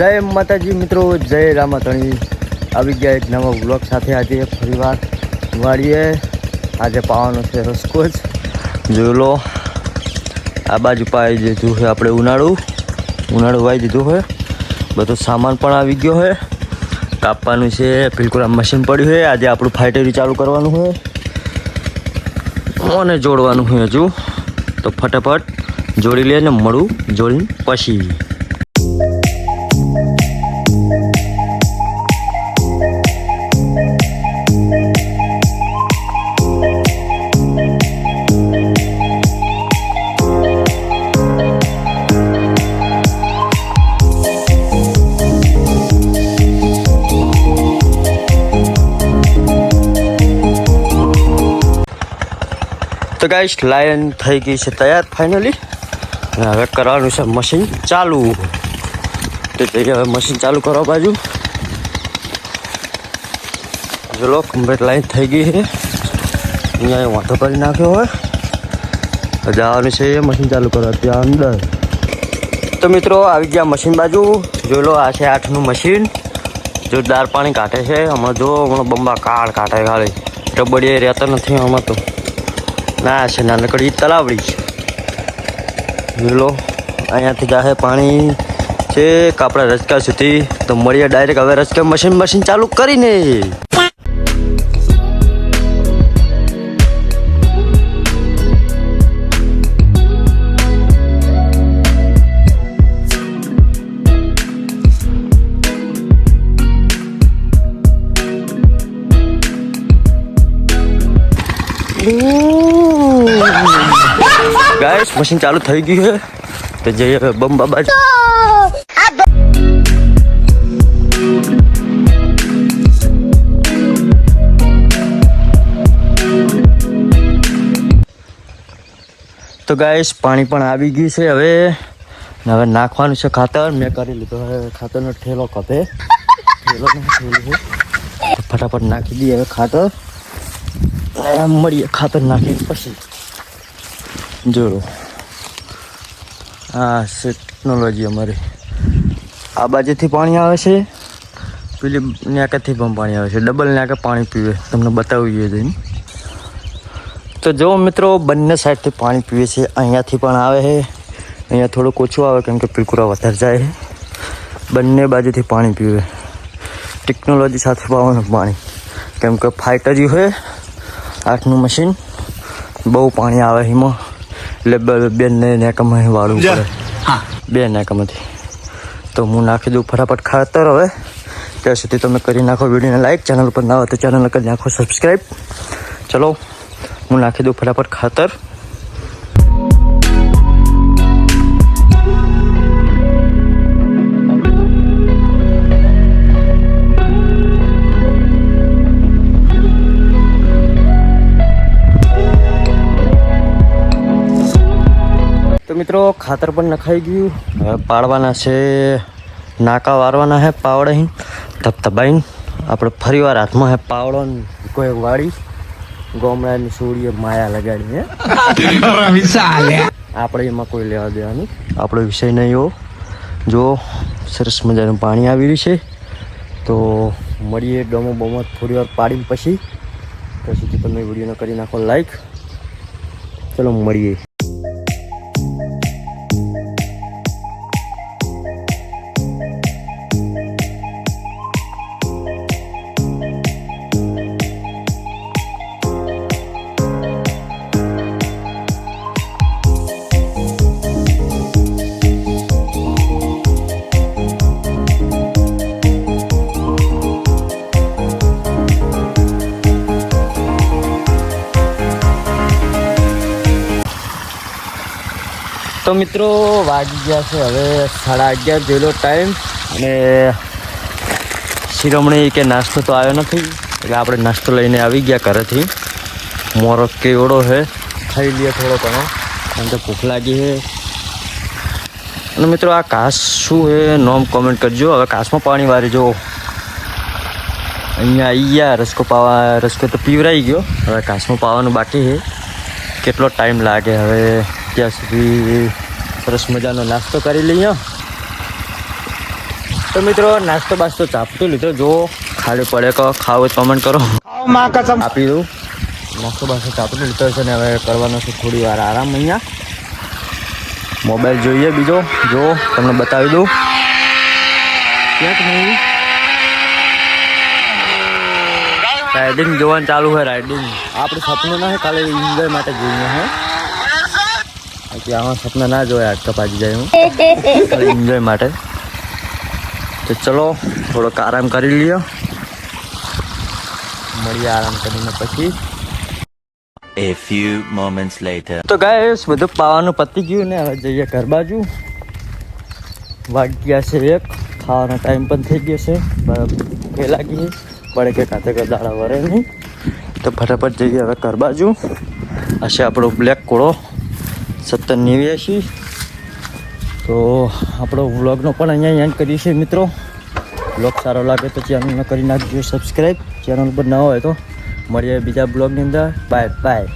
જય માતાજી મિત્રો, જય રામાધણી। આવી ગયા એક નવા વ્લોગ સાથે। આજે ફરીવાર વાળીએ આજે પાવાનો છે રસકો જ। જોઈ લો આ બાજુ પાઈ દીધું છે આપણે ઉનાળું વાવી દીધું છે। બધો સામાન પણ આવી ગયો છે। કાપવાનું છે, બિલકુલ આ મશીન પડ્યું છે। આજે આપણું ફાઇટરી ચાલુ કરવાનું છે અને જોડવાનું છે હજુ। તો ફટાફટ જોડી લે ને મળું જોડીને પછી। तो गाइस लाइन થઈ ગઈ છે તૈયાર ફાઇનલી। હવે કરવાનું છે મશીન ચાલુ। તો જઈએ હવે મશીન ચાલુ કરવા બાજુ। ચલો કમ્પ્લીટ લાઈન થઈ ગઈ છે। અહીંયા વાંધો કરી નાખ્યો હોય જવાનું છે મશીન ચાલુ કરવા ત્યાં અંદર। તો મિત્રો આવી ગયા મશીન બાજુ। જોઈ લો આ છે 8નું મશીન। જોરદાર પાણી કાઢે છે હમણાં। જો હમણાં બંબા કાઢે ખાલી રબડીએ રહેતા નથી આમાં। તો ના છે નાનકડી તલાવડી। જોઈ લો અહીંયાથી જાહે પાણી છે આપણા રજકા સુધી। તો મળીએ ડાયરેક્ટ હવે રજકા મશીન ચાલુ કરીને। गाइस मशीन चालू થઈ ગઈ છે। તો જઈએ હવે બમ બાબા। તો ગાइस પાણી પણ આવી ગયું છે। હવે નાખવાનું છે ખાતર। મેં કરી લીધો હવે ખાતરનો ઠેલો કપે ફટાફટ નાખી દઈએ હવે ખાતર। મળીએ ખાતર નાખી પછી। જોડો આ છે ટેકનોલોજી અમારી। આ બાજુથી પાણી આવે છે, પેલી નેકેથી પણ પાણી આવે છે। ડબલ નેકે પાણી પીવે તમને બતાવીએ જઈને। તો જો મિત્રો બંને સાઈડથી પાણી પીવે છે। અહીંયાથી પણ આવે છે, અહીંયા થોડુંક ઓછું આવે કેમ કે પીકુરા વધારે જાય છે। બંને બાજુથી પાણી પીવે ટેકનોલોજી સાથે પાવાનું પાણી કેમ કે ફાઇટરી હોય 8નું મશીન બહુ પાણી આવે એમાં। એટલે બે નેકામાં વાળવું પડે, બે નેકામાંથી। તો હું નાખી દઉં ફટાફટ ખાતર હવે। ત્યાં સુધી તમે કરી નાખો વિડીયોને લાઈક। ચેનલ પર ના હોય તો ચેનલ કરી નાખો સબસ્ક્રાઈબ। ચલો હું નાખી દઉં ફટાફટ ખાતર। તો મિત્રો ખાતર પણ નખાઈ ગયું। હવે પાડવાના છે, નાકા વારવાના છે પાવડે ધબધબાઈને। આપણે ફરીવાર હાથમાં છે પાવડો કોઈ વાળી ગોમડાની સોળીએ માયા લગાડીને। આપણે એમાં કોઈ લેવા દેવાનું, આપણો વિષય નહીં એવો। જો સરસ મજાનું પાણી આવી રહ્યું છે। તો મળીએ ડોમો થોડી વાર પાડીને પછી। ત્યાં સુધી તમે વિડીયોને કરી નાખો લાઈક। ચલો મળીએ। તો મિત્રો વાગી ગયા છે હવે 11:30 જેલો ટાઈમ। અને શિરોમણી કે નાસ્તો તો આવ્યો નથી એટલે આપણે નાસ્તો લઈને આવી ગયા ઘરેથી। મોરો કેવડો છે, ખાઈ લઈએ થોડો ઘણો કારણ કે ભૂખ લાગી છે। અને મિત્રો આ ઘાસ શું છે નોમ કોમેન્ટ કરજો। હવે ઘાસમાં પાણી વારી જો અહીંયા આવી ગયા। રસકો તો પીવરાઈ ગયો, હવે ઘાસમાં પાવાનું બાકી છે। કેટલો ટાઈમ લાગે હવે ત્યાં સુધી સરસ મજાનો નાસ્તો કરી લઈએ। તો મિત્રો નાસ્તો બાસ્તો ચાપતો લીધો, જો ખાલી પડે કહો ખાવ કમેન્ટ કરો, આપી દઉં. નાસ્તો બાસ્તો ચાપતો લીધો છે ને હવે કરવાનો છે થોડી વાર આરામ. અહીંયા મોબાઈલ જોઈએ બીજો, જો તમને બતાવી દઉં. ક્યાંક નહીં રાઇડિંગ જોવાનું ચાલુ હોય. રાઇડિંગ આપણે સપનું ના હોય, ખાલી એન્જોય માટે જોઈએ હે. બાકી આમાં સપના ના જોયા, હાથ કપાજી જાય હું, ખાલી એન્જોય માટે. તો ચલો થોડોક આરામ કરી લઈએ, મળીએ આરામ કરીને પછી. A few moments later. તો ગાઈસ બધું પાવાનું પતી ગયું ને હવે જઈએ ઘર બાજુ. વાગ્યા છે 1, ખાવાનો ટાઈમ પણ થઈ ગયો છે. ભૂખે લાગી પડે કે કાતે કે દાડા વરે નહીં, તો ફટાફટ જઈએ હવે ઘર બાજુ. હશે આપણો બ્લેક કોળો 7089. તો આપણો વ્લોગનો પણ અહીંયા એન્ડ કરીએ છીએ મિત્રો. બ્લોગ સારો લાગે તો ચેનલને કરી નાખજો સબસ્ક્રાઈબ. ચેનલ પર ન હોય તો મળીએ બીજા બ્લોગની અંદર. Bye bye.